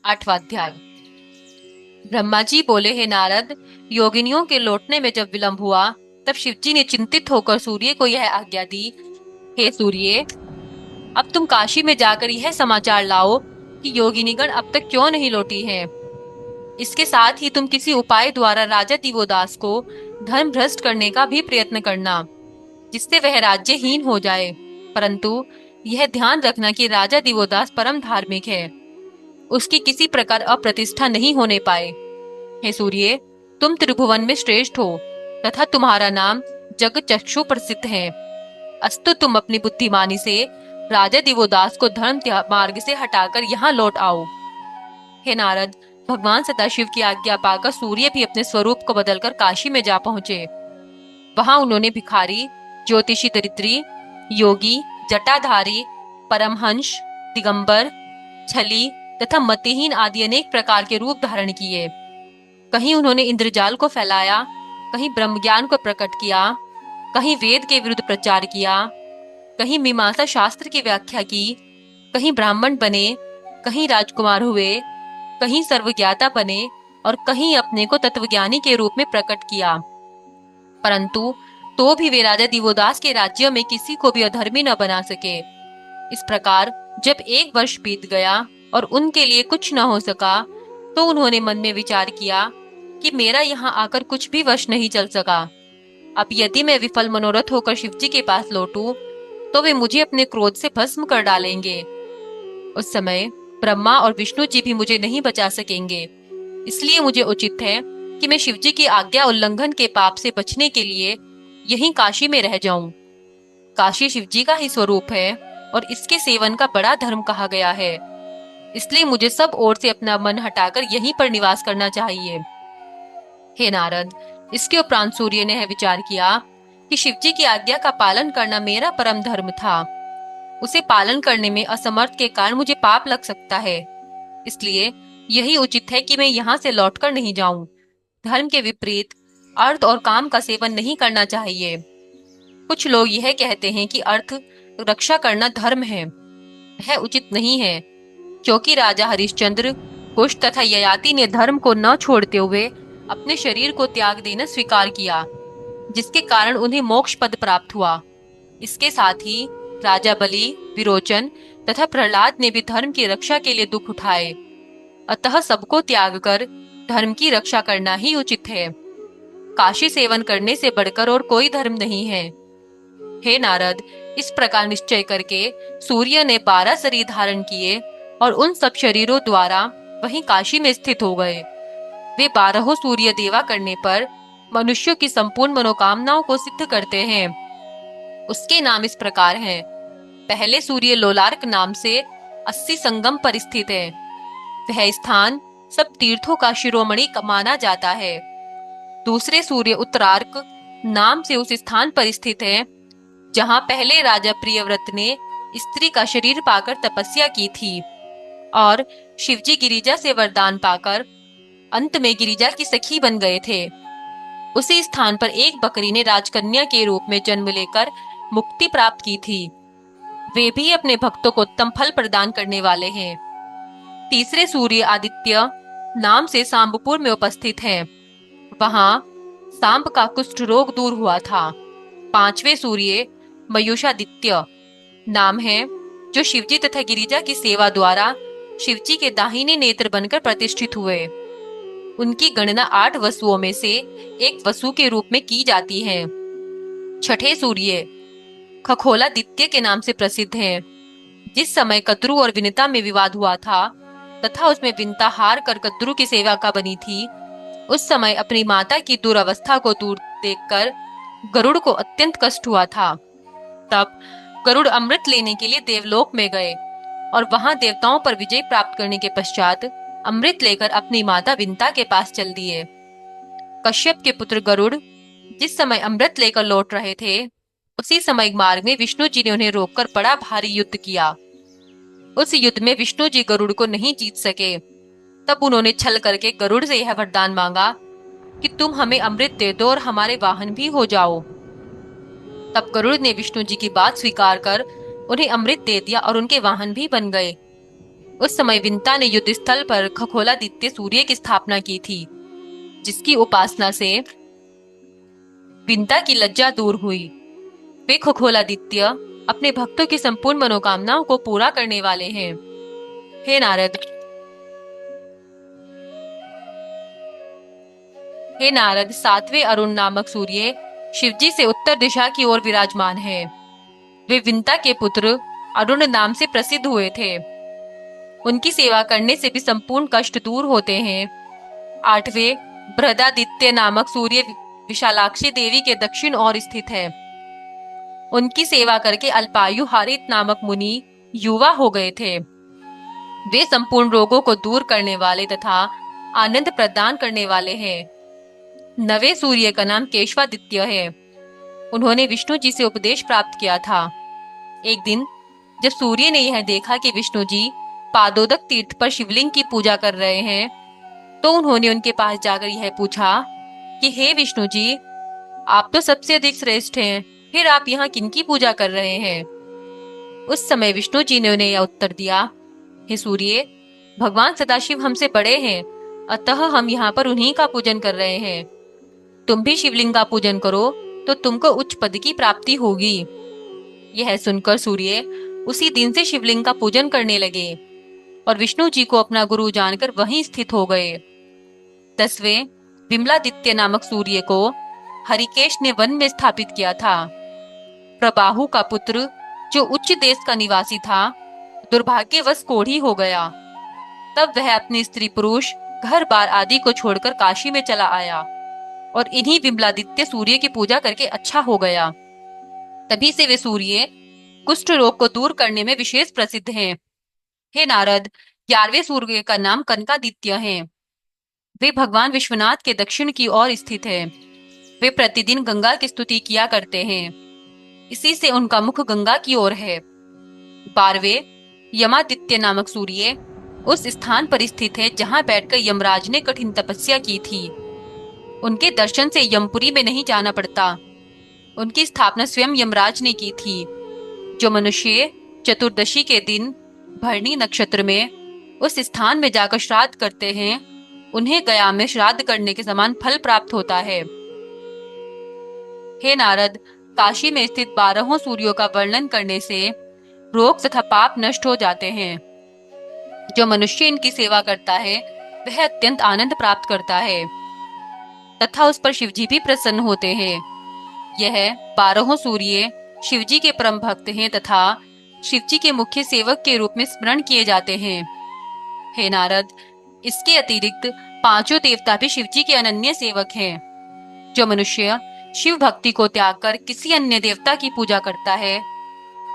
8वां अध्याय। ब्रह्मा जी बोले, हे नारद, योगिनियों के लौटने में जब विलंब हुआ तब शिवजी ने चिंतित होकर सूर्य को यह आज्ञा दी, हे सूर्य, अब तुम काशी में जाकर यह समाचार लाओ कि योगिनीगण अब तक क्यों नहीं लौटी हैं। इसके साथ ही तुम किसी उपाय द्वारा राजा दिवोदास को धर्म भ्रष्ट करने का भी प्रयत्न करना, जिससे वह राज्यहीन हो जाए। परंतु यह ध्यान रखना कि राजा दिवोदास परम धार्मिक है, उसकी किसी प्रकार अप्रतिष्ठा नहीं होने पाए। हे सूर्य, तुम त्रिभुवन में श्रेष्ठ हो तथा तुम्हारा नाम जग चक्षु प्रसिद्ध है। अस्तु तुम अपनी बुद्धिमानी से राजा दिवोदास को धर्म मार्ग से हटाकर यहाँ लौट आओ। हे नारद, भगवान सदाशिव की आज्ञा पाकर सूर्य भी अपने स्वरूप को बदलकर काशी में जा पहुंचे। वहां उन्होंने भिखारी, ज्योतिषी दरिद्री, योगी, जटाधारी, परमहंस, दिगंबर, छली तथा मतिहीन आदि अनेक प्रकार के रूप धारण किए। कहीं उन्होंने इंद्रजाल को फैलाया, कहीं ब्रह्म ज्ञान को प्रकट किया, कहीं वेद के विरुद्ध प्रचार किया, कहीं मीमांसा शास्त्र की व्याख्या की, कहीं ब्राह्मण बने, कहीं राजकुमार हुए, कहीं सर्वज्ञाता बने और कहीं अपने को तत्वज्ञानी के रूप में प्रकट किया। परंतु तो भी वे राजा दिवोदास के राज्य में किसी को भी अधर्मी न बना सके। इस प्रकार जब 1 वर्ष बीत गया और उनके लिए कुछ न हो सका, तो उन्होंने मन में विचार किया कि मेरा यहाँ आकर कुछ भी वश नहीं चल सका। अब यदि मैं विफल मनोरथ होकर शिवजी के पास लौटूं, तो वे मुझे अपने क्रोध से भस्म कर डालेंगे। उस समय ब्रह्मा और विष्णु जी भी मुझे नहीं बचा सकेंगे। इसलिए मुझे उचित है कि मैं शिवजी की आज्ञा उल्लंघन के पाप से बचने के लिए यहीं काशी में रह जाऊं। काशी शिवजी का ही स्वरूप है और इसके सेवन का बड़ा धर्म कहा गया है। इसलिए मुझे सब ओर से अपना मन हटाकर यहीं पर निवास करना चाहिए। हे नारद, इसके उपरांत सूर्य ने यह विचार किया कि शिवजी की आज्ञा का पालन करना मेरा परम धर्म था। उसे पालन करने में असमर्थ के कारण मुझे पाप लग सकता है। इसलिए यही उचित है कि मैं यहाँ से लौटकर नहीं जाऊं। धर्म के विपरीत अर्थ और काम का सेवन नहीं करना चाहिए। कुछ लोग यह कहते हैं कि अर्थ रक्षा करना धर्म है। यह उचित नहीं है, क्योंकि राजा हरिश्चंद्र, कुश तथा ययाति ने धर्म को न छोड़ते हुए अपने शरीर को त्याग देना स्वीकार किया, जिसके कारण उन्हें मोक्ष पद प्राप्त हुआ। इसके साथ ही राजा बलि, विरोचन तथा प्रहलाद ने भी धर्म की रक्षा के लिए दुख उठाए। अतः सबको त्याग कर धर्म की रक्षा करना ही उचित है। काशी सेवन करने से बढ़कर और कोई धर्म नहीं है। हे नारद, इस प्रकार निश्चय करके सूर्य ने 12 शरीर धारण किए और उन सब शरीरों द्वारा वहीं काशी में स्थित हो गए। वे 12 सूर्य देवा करने पर मनुष्यों की संपूर्ण मनोकामनाओं को सिद्ध करते हैं। उसके नाम इस प्रकार हैं। पहले सूर्य लोलार्क नाम से 80 संगम पर स्थित है। वह स्थान सब तीर्थों का शिरोमणि माना जाता है। दूसरे सूर्य उत्तरार्क नाम से उस स्थान पर स्थित है जहां पहले राजा प्रियव्रत ने स्त्री का शरीर पाकर तपस्या की थी और शिवजी गिरिजा से वरदान पाकर अंत में गिरिजा की सखी बन गए थे। उसी स्थान पर एक बकरी ने राजकन्या के रूप में जन्म लेकर मुक्ति प्राप्त की थी। वे भी अपने भक्तों को उत्तम फल प्रदान करने वाले हैं। तीसरे सूर्य आदित्य नाम से सांबपुर में उपस्थित है। वहां सांब का कुष्ठ रोग दूर हुआ था। 5वें सूर्य मयूषादित्य नाम है, जो शिवजी तथा गिरिजा की सेवा द्वारा शिवजी के दाहिने नेत्र बनकर प्रतिष्ठित हुए। उनकी गणना 8 वसुओं में से एक वसु के रूप में की जाती है। 6ठे सूर्य खगोलादित्य के नाम से प्रसिद्ध हैं। जिस समय कद्रु और विनिता में विवाद हुआ था तथा उसमें विनिता हार कर कद्रु की सेवा का बनी थी, उस समय अपनी माता की दुर्अवस्था को दूर देखकर गरुड़ को अत्यंत कष्ट हुआ था। तब गरुड़ अमृत लेने के लिए देवलोक में गए और वहां देवताओं पर विजय प्राप्त करने के पश्चात अमृत लेकर अपनी माता विनिता के पास चल दिए। कश्यप के पुत्र गरुड़ जिस समय अमृत लेकर लौट रहे थे, उसी समय मार्ग में विष्णु जी ने उन्हें रोककर बड़ा भारी युद्ध किया। उस युद्ध में विष्णु जी गरुड़ को नहीं जीत सके। तब उन्होंने छल करके गरुड़ से यह वरदान मांगा कि तुम हमें अमृत दे दो और हमारे वाहन भी हो जाओ। तब गरुड़ ने विष्णु जी की बात स्वीकार कर उन्हें अमृत दे दिया और उनके वाहन भी बन गए। उस समय विंता ने युद्ध स्थल पर खगोलादित्य सूर्य की स्थापना की थी, जिसकी उपासना से विंता की लज्जा दूर हुई। वे खगोलादित्य अपने भक्तों की संपूर्ण मनोकामनाओं को पूरा करने वाले हैं। हे नारद, हे नारद, सातवें अरुण नामक सूर्य शिवजी से उत्तर दिशा की ओर विराजमान है। वे विंता के पुत्र अरुण नाम से प्रसिद्ध हुए थे। उनकी सेवा करने से भी संपूर्ण कष्ट दूर होते हैं। आठवें बृहदादित्य नामक सूर्य विशालाक्षी देवी के दक्षिण ओर स्थित है। उनकी सेवा करके अल्पायु हारित नामक मुनि युवा हो गए थे। वे संपूर्ण रोगों को दूर करने वाले तथा आनंद प्रदान करने वाले हैं। नवे सूर्य का नाम केशवादित्य है। उन्होंने विष्णु जी से उपदेश प्राप्त किया था। एक दिन जब सूर्य ने यह देखा कि विष्णु जी पादोदक तीर्थ पर शिवलिंग की पूजा कर रहे हैं, तो उन्होंने उनके पास जाकर यह पूछा कि हे विष्णु जी, आप तो सबसे अधिक श्रेष्ठ हैं, फिर आप यहाँ किनकी पूजा कर रहे हैं? उस समय विष्णु जी ने उन्हें यह उत्तर दिया, हे सूर्य, भगवान सदाशिव हमसे बड़े हैं, अतः हम यहाँ पर उन्हीं का पूजन कर रहे हैं। तुम भी शिवलिंग का पूजन करो तो तुमको उच्च पद की प्राप्ति होगी। यह सुनकर सूर्य उसी दिन से शिवलिंग का पूजन करने लगे और विष्णु जी को अपना गुरु जानकर वहीं स्थित हो गए। 10वें विमलादित्य नामक सूर्य को हरिकेश ने वन में स्थापित किया था। प्रबाहु का पुत्र, जो उच्च देश का निवासी था, दुर्भाग्यवश कोढ़ी हो गया। तब वह अपनी स्त्री पुरुष घर बार आदि को छोड़कर काशी में चला आया और इन्हीं विमलादित्य सूर्य की पूजा करके अच्छा हो गया। तभी से वे सूर्य कुष्ठ रोग को दूर करने में विशेष प्रसिद्ध हैं। हे नारद, 11वें सूर्य का नाम कनकादित्य है। वे भगवान विश्वनाथ के दक्षिण की ओर स्थित है। वे प्रतिदिन गंगा की स्तुति किया करते हैं, इसी से उनका मुख गंगा की ओर है। 12वें यमादित्य नामक सूर्य उस स्थान पर स्थित है जहां बैठकर यमराज ने कठिन तपस्या की थी। उनके दर्शन से यमपुरी में नहीं जाना पड़ता। उनकी स्थापना स्वयं यमराज ने की थी। जो मनुष्य चतुर्दशी के दिन भरणी नक्षत्र में उस स्थान में जाकर श्राद्ध करते हैं, उन्हें गया में श्राद्ध करने के समान फल प्राप्त होता है। हे नारद, काशी में स्थित 12 सूर्यों का वर्णन करने से रोग तथा पाप नष्ट हो जाते हैं। जो मनुष्य इनकी सेवा करता है वह अत्यंत आनंद प्राप्त करता है तथा उस पर शिवजी भी प्रसन्न होते हैं। यह 12 सूर्य शिवजी के परम भक्त हैं तथा शिवजी के मुख्य सेवक के रूप में स्मरण किए जाते हैं। हे नारद, इसके अतिरिक्त 5 देवता भी शिवजी के अनन्य सेवक हैं। जो मनुष्य शिव भक्ति को त्याग कर किसी अन्य देवता की पूजा करता है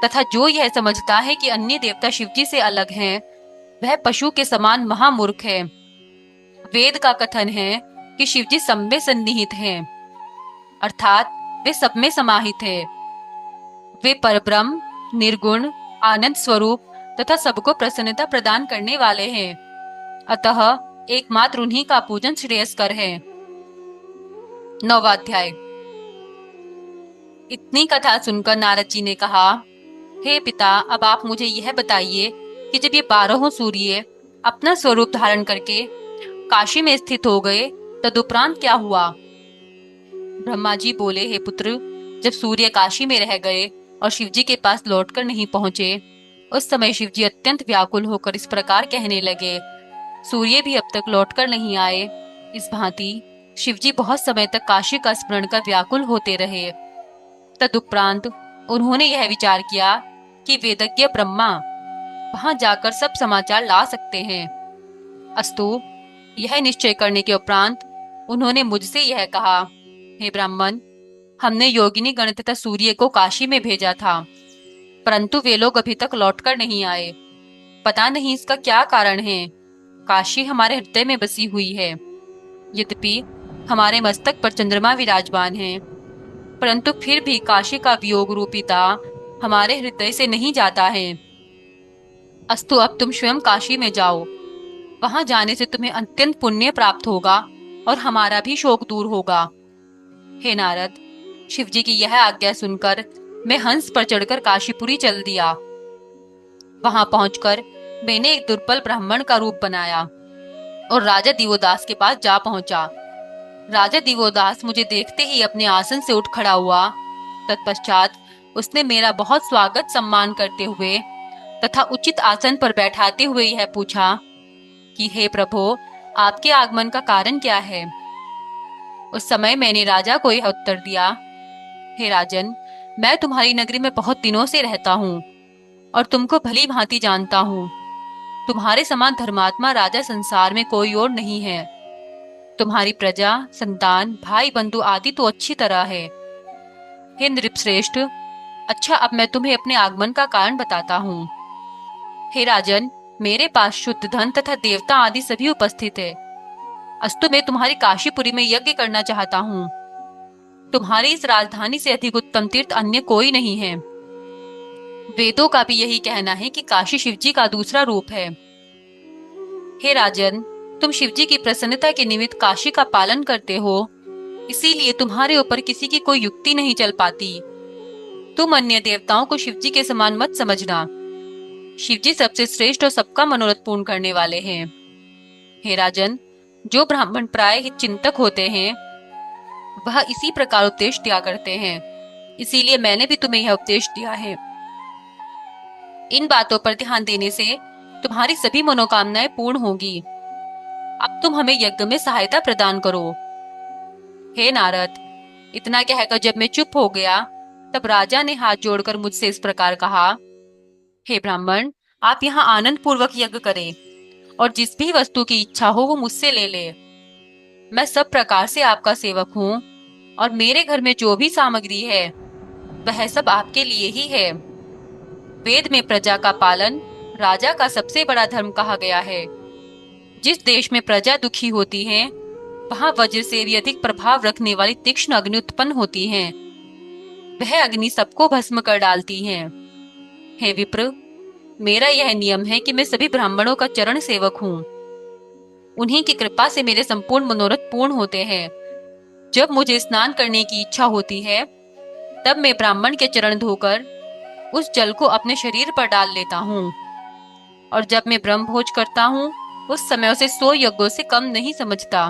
तथा जो यह समझता है कि अन्य देवता शिवजी से अलग हैं, वह पशु के समान महामूर्ख है। वेद का कथन है कि शिवजी सब में सन्निहित हैं, अर्थात वे सब में समाहित है। वे परब्रह्म, निर्गुण, आनंद स्वरूप तथा सबको प्रसन्नता प्रदान करने वाले हैं, अतः एकमात्र उन्हीं का पूजन श्रेयस्कर है। 9वां अध्याय। इतनी कथा सुनकर नारद जी ने कहा, हे पिता, अब आप मुझे यह बताइए कि जब ये 12 सूर्य अपना स्वरूप धारण करके काशी में स्थित हो गए, तदुपरांत क्या हुआ? ब्रह्मा जी बोले, हे पुत्र, जब सूर्य काशी में रह गए और शिवजी के पास लौटकर नहीं पहुंचे, उस समय शिवजी अत्यंत व्याकुल होकर इस प्रकार कहने लगे, सूर्य भी अब तक लौटकर नहीं आए। इस भांति शिवजी बहुत समय तक काशी का स्मरण कर व्याकुल होते रहे। तदुपरांत उन्होंने यह विचार किया कि वेदज्ञ ब्रह्मा वहां जाकर सब समाचार ला सकते हैं। अस्तु, यह निश्चय करने के उपरांत उन्होंने मुझसे यह कहा, हे ब्राह्मण, हमने योगिनी गण तथा सूर्य को काशी में भेजा था, परंतु वे लोग अभी तक लौटकर नहीं आए। पता नहीं इसका क्या कारण है। काशी हमारे हृदय में बसी हुई है। यद्यपि हमारे मस्तक पर चंद्रमा विराजमान है, परंतु फिर भी काशी का वियोग रूपी दाह हमारे हृदय से नहीं जाता है। अस्तु, अब तुम स्वयं काशी में जाओ। वहां जाने से तुम्हें अत्यंत पुण्य प्राप्त होगा और हमारा भी शोक दूर होगा। हे नारद, शिवजी की यह आज्ञा सुनकर मैं हंस पर चढ़कर काशीपुरी चल दिया। वहां पहुंचकर मैंने एक दुर्बल ब्राह्मण का रूप बनाया और राजा दिवोदास के पास जा पहुंचा। राजा दिवोदास मुझे देखते ही अपने आसन से उठ खड़ा हुआ। तत्पश्चात उसने मेरा बहुत स्वागत सम्मान करते हुए तथा उचित आसन पर बैठाते हुए यह पूछा कि हे प्रभु, आपके आगमन का कारण क्या है। उस समय मैंने राजा को यह उत्तर दिया, हे राजन, मैं तुम्हारी नगरी में बहुत दिनों से रहता हूँ और तुमको भली भांति जानता हूँ। तुम्हारे समान धर्मात्मा राजा संसार में कोई और नहीं है। तुम्हारी प्रजा, संतान, भाई बंधु आदि तो अच्छी तरह है। हे नृपश्रेष्ठ, अच्छा, अब मैं तुम्हें अपने आगमन का कारण बताता हूँ। हे राजन, मेरे पास शुद्ध धन तथा देवता आदि सभी उपस्थित है। अस्तु, मैं तुम्हारी काशीपुरी में यज्ञ करना चाहता हूँ। तुम्हारी इस राजधानी से अधिक उत्तम तीर्थ अन्य कोई नहीं है। वेदों का भी यही कहना है कि काशी शिवजी का दूसरा रूप है। हे राजन, तुम शिवजी की प्रसन्नता के निमित्त काशी का पालन करते हो, इसीलिए तुम्हारे ऊपर किसी की कोई युक्ति नहीं चल पाती। तुम अन्य देवताओं को शिवजी के समान मत समझना। शिवजी सबसे श्रेष्ठ और सबका मनोरथ पूर्ण करने वाले हैं। हे राजन, जो ब्राह्मण प्राय हित चिंतक होते हैं वह इसी प्रकार उपदेश दिया करते हैं, इसीलिए मैंने भी तुम्हें यह उपदेश दिया है। इन बातों पर ध्यान देने से तुम्हारी सभी मनोकामनाएं पूर्ण होगी। अब तुम हमें यज्ञ में सहायता प्रदान करो। हे नारद, इतना कहकर जब मैं चुप हो गया तब राजा ने हाथ जोड़कर मुझसे इस प्रकार कहा, हे ब्राह्मण, आप यहाँ आनंद पूर्वक यज्ञ करें और जिस भी वस्तु की इच्छा हो वो मुझसे ले ले। मैं सब प्रकार से आपका सेवक हूँ और मेरे घर में जो भी सामग्री है वह सब आपके लिए ही है। वेद में प्रजा का पालन राजा का सबसे बड़ा धर्म कहा गया है। जिस देश में प्रजा दुखी होती है वहां वज्र से भी अधिक प्रभाव रखने वाली तीक्ष्ण अग्नि उत्पन्न होती है। वह अग्नि सबको भस्म कर डालती है। हे विप्र, मेरा यह नियम है कि मैं सभी ब्राह्मणों का चरण सेवक हूँ। उन्हीं की कृपा से मेरे संपूर्ण मनोरथ पूर्ण होते हैं। जब मुझे स्नान करने की इच्छा होती है तब मैं ब्राह्मण के चरण धोकर उस जल को अपने शरीर पर डाल लेता हूँ और जब मैं ब्रह्म भोज करता हूँ उस समय उसे 100 यज्ञों से कम नहीं समझता।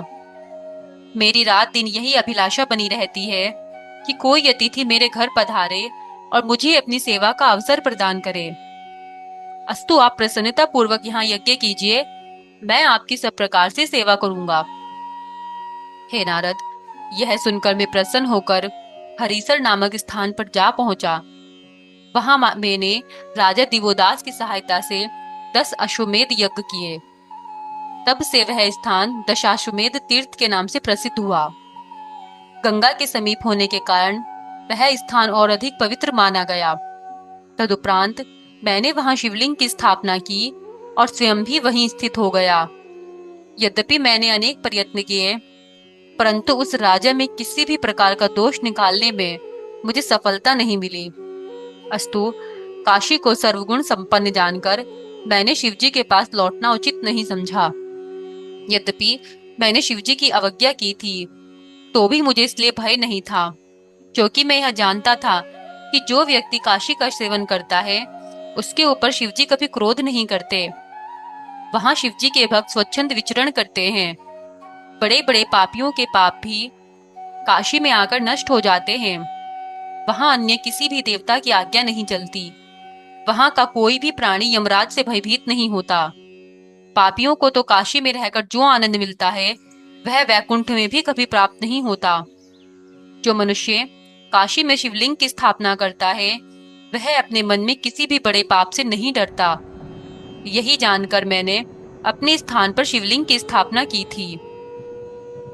मेरी रात दिन यही अभिलाषा बनी रहती है कि कोई अतिथि मेरे घर पधारे और मुझे अपनी सेवा का अवसर प्रदान करे। अस्तु, आप प्रसन्नता पूर्वक यहाँ यज्ञ कीजिए, मैं आपकी सब प्रकार से सेवा करूंगा। हे नारद, यह सुनकर मैं प्रसन्न होकर हरिसर नामक स्थान पर जा पहुंचा। वहां मैंने राजा दिवोदास की सहायता से 10 अश्वमेध यज्ञ किए। तब से वह स्थान दशाश्वमेध तीर्थ के नाम से प्रसिद्ध हुआ। गंगा के समीप होने के कारण वह स्थान और अधिक पवित्र माना गया। तदुपरांत मैंने वहां शिवलिंग की स्थापना की और स्वयं भी वहीं स्थित हो गया। यद्यपि मैंने अनेक प्रयत्न किए, परंतु उस राजा में किसी भी प्रकार का दोष निकालने में मुझे सफलता नहीं मिली। अस्तु, काशी को सर्वगुण संपन्न जानकर मैंने शिवजी के पास लौटना उचित नहीं समझा। यद्यपि मैंने शिवजी की अवज्ञा की थी तो भी मुझे इसलिए भय नहीं था, क्योंकि मैं यह जानता था कि जो व्यक्ति काशी का सेवन करता है उसके ऊपर शिवजी कभी क्रोध नहीं करते। वहां शिवजी के भक्त स्वच्छंद विचरण करते हैं। बड़े बड़े पापियों के पाप भी काशी में आकर नष्ट हो जाते हैं। वहां अन्य किसी भी देवता की आज्ञा नहीं चलती। वहां का कोई भी प्राणी यमराज से भयभीत नहीं होता। पापियों को तो काशी में रहकर जो आनंद मिलता है वह वैकुंठ में भी कभी प्राप्त नहीं होता। जो मनुष्य काशी में शिवलिंग की स्थापना करता है वह अपने मन में किसी भी बड़े पाप से नहीं डरता। यही जानकर मैंने अपने स्थान पर शिवलिंग की स्थापना की थी।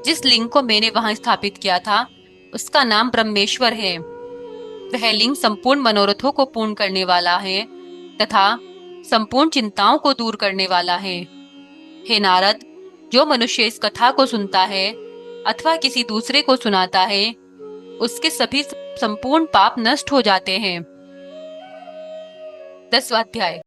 जिस लिंग को मैंने वहां स्थापित किया था उसका नाम ब्रह्मेश्वर है। वह लिंग संपूर्ण मनोरथों को पूर्ण करने वाला है तथा संपूर्ण चिंताओं को दूर करने वाला है। हे नारद, जो मनुष्य इस कथा को सुनता है अथवा किसी दूसरे को सुनाता है उसके सभी संपूर्ण पाप नष्ट हो जाते हैं। 10वां अध्याय।